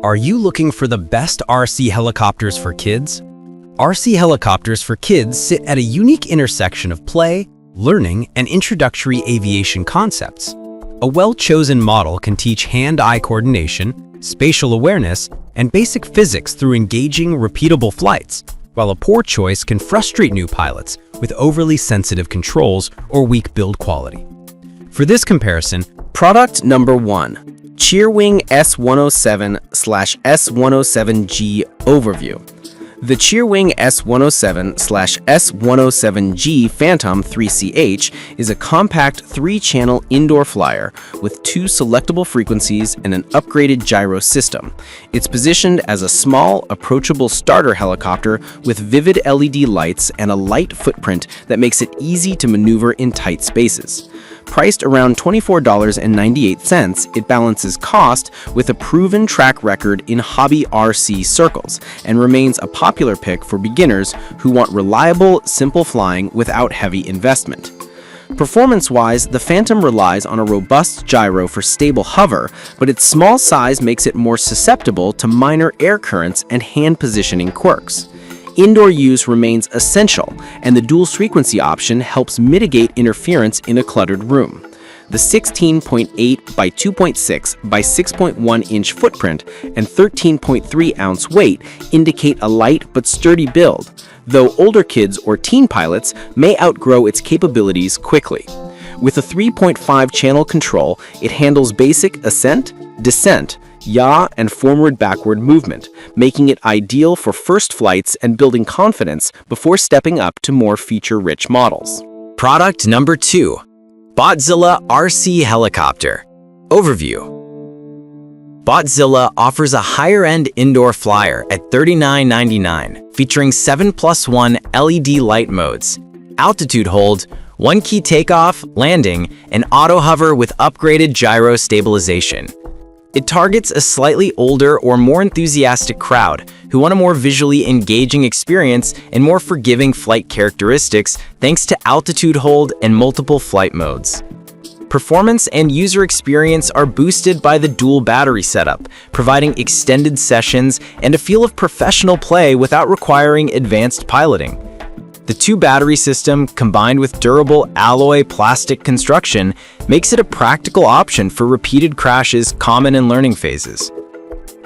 Are you looking for the best RC helicopters for kids? RC helicopters for kids sit at a unique intersection of play, learning, and introductory aviation concepts. A well-chosen model can teach hand-eye coordination, spatial awareness, and basic physics through engaging, repeatable flights, while a poor choice can frustrate new pilots with overly sensitive controls or weak build quality. For this comparison, Product number 1. Cheerwing S107/S107G Overview. The Cheerwing S107/S107G Phantom 3CH is a compact 3-channel indoor flyer with 2 selectable frequencies and an upgraded gyro system. It's positioned as a small, approachable starter helicopter with vivid LED lights and a light footprint that makes it easy to maneuver in tight spaces. Priced around $24.98, it balances cost with a proven track record in hobby RC circles and remains a popular pick for beginners who want reliable, simple flying without heavy investment. Performance-wise, the Phantom relies on a robust gyro for stable hover, but its small size makes it more susceptible to minor air currents and hand positioning quirks. Indoor use remains essential, and the dual frequency option helps mitigate interference in a cluttered room. The 16.8 by 2.6 by 6.1 inch footprint and 13.3 ounce weight indicate a light but sturdy build, though older kids or teen pilots may outgrow its capabilities quickly. With a 3.5 channel control, it handles basic ascent, descent, yaw, and forward-backward movement, making it ideal for first flights and building confidence before stepping up to more feature-rich models. Product number 2. Botzilla RC Helicopter. Overview. Botzilla offers a higher-end indoor flyer at $39.99, featuring 7+1 LED light modes, altitude hold, 1-key takeoff, landing, and auto hover with upgraded gyro stabilization. It targets a slightly older or more enthusiastic crowd who want a more visually engaging experience and more forgiving flight characteristics thanks to altitude hold and multiple flight modes. Performance and user experience are boosted by the dual battery setup, providing extended sessions and a feel of professional play without requiring advanced piloting. The 2-battery system, combined with durable alloy plastic construction, makes it a practical option for repeated crashes common in learning phases.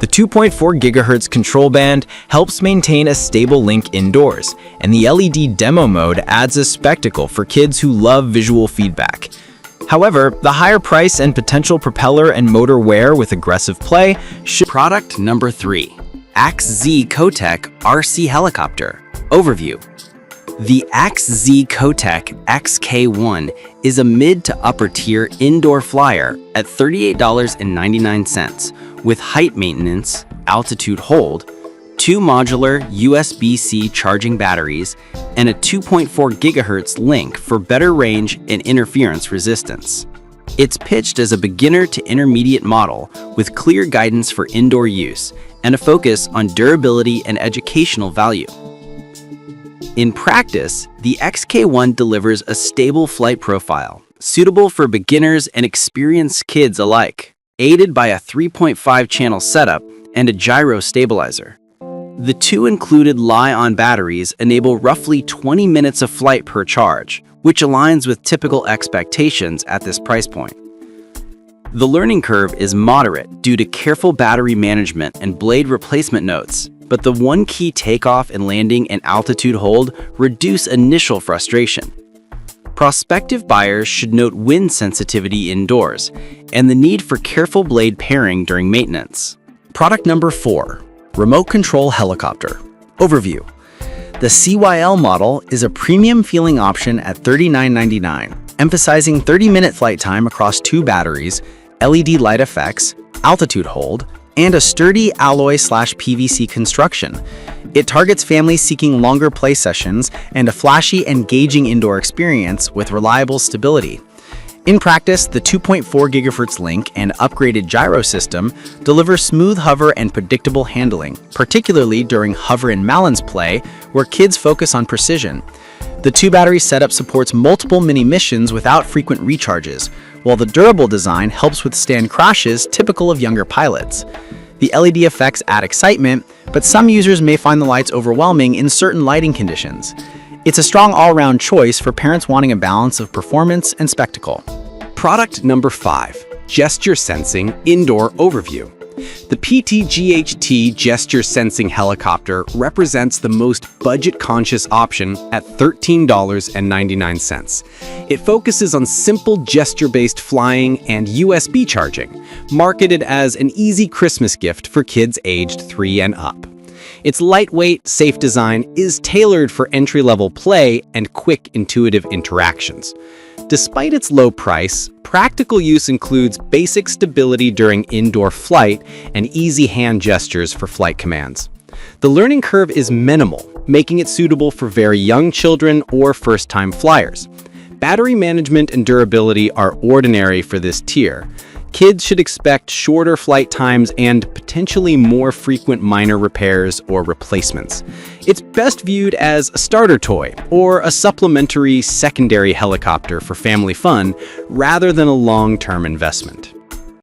The 2.4 GHz control band helps maintain a stable link indoors, and the LED demo mode adds a spectacle for kids who love visual feedback. However, the higher price and potential propeller and motor wear with aggressive play should... Product number 3. AXZ Kotech RC Helicopter. Overview. The AXZ Kotech XK1 is a mid to upper tier indoor flyer at $38.99 with height maintenance, altitude hold, 2 modular USB-C charging batteries, and a 2.4 GHz link for better range and interference resistance. It's pitched as a beginner to intermediate model with clear guidance for indoor use and a focus on durability and educational value. In practice, the XK1 delivers a stable flight profile, suitable for beginners and experienced kids alike, aided by a 3.5-channel setup and a gyro stabilizer. The 2 included Li-on batteries enable roughly 20 minutes of flight per charge, which aligns with typical expectations at this price point. The learning curve is moderate due to careful battery management and blade replacement notes, but the 1-key takeoff and landing and altitude hold reduce initial frustration. Prospective buyers should note wind sensitivity indoors and the need for careful blade pairing during maintenance. Product number 4. Remote Control Helicopter. Overview. The CYL model is a premium-feeling option at $39.99, emphasizing 30-minute flight time across 2 batteries, LED light effects, altitude hold, and a sturdy alloy/PVC construction. It targets families seeking longer play sessions and a flashy, engaging indoor experience with reliable stability. In practice, the 2.4 GHz link and upgraded gyro system deliver smooth hover and predictable handling, particularly during hover and balance play, where kids focus on precision. The 2-battery setup supports multiple mini-missions without frequent recharges, while the durable design helps withstand crashes typical of younger pilots. The LED effects add excitement, but some users may find the lights overwhelming in certain lighting conditions. It's a strong all-round choice for parents wanting a balance of performance and spectacle. Product number 5, Gesture Sensing Indoor Overview. The PTGHT Gesture Sensing Helicopter represents the most budget-conscious option at $13.99. It focuses on simple gesture-based flying and USB charging, marketed as an easy Christmas gift for kids aged 3 and up. Its lightweight, safe design is tailored for entry-level play and quick, intuitive interactions. Despite its low price, practical use includes basic stability during indoor flight and easy hand gestures for flight commands. The learning curve is minimal, making it suitable for very young children or first-time flyers. Battery management and durability are ordinary for this tier. Kids should expect shorter flight times and potentially more frequent minor repairs or replacements. It's best viewed as a starter toy or a supplementary secondary helicopter for family fun rather than a long-term investment.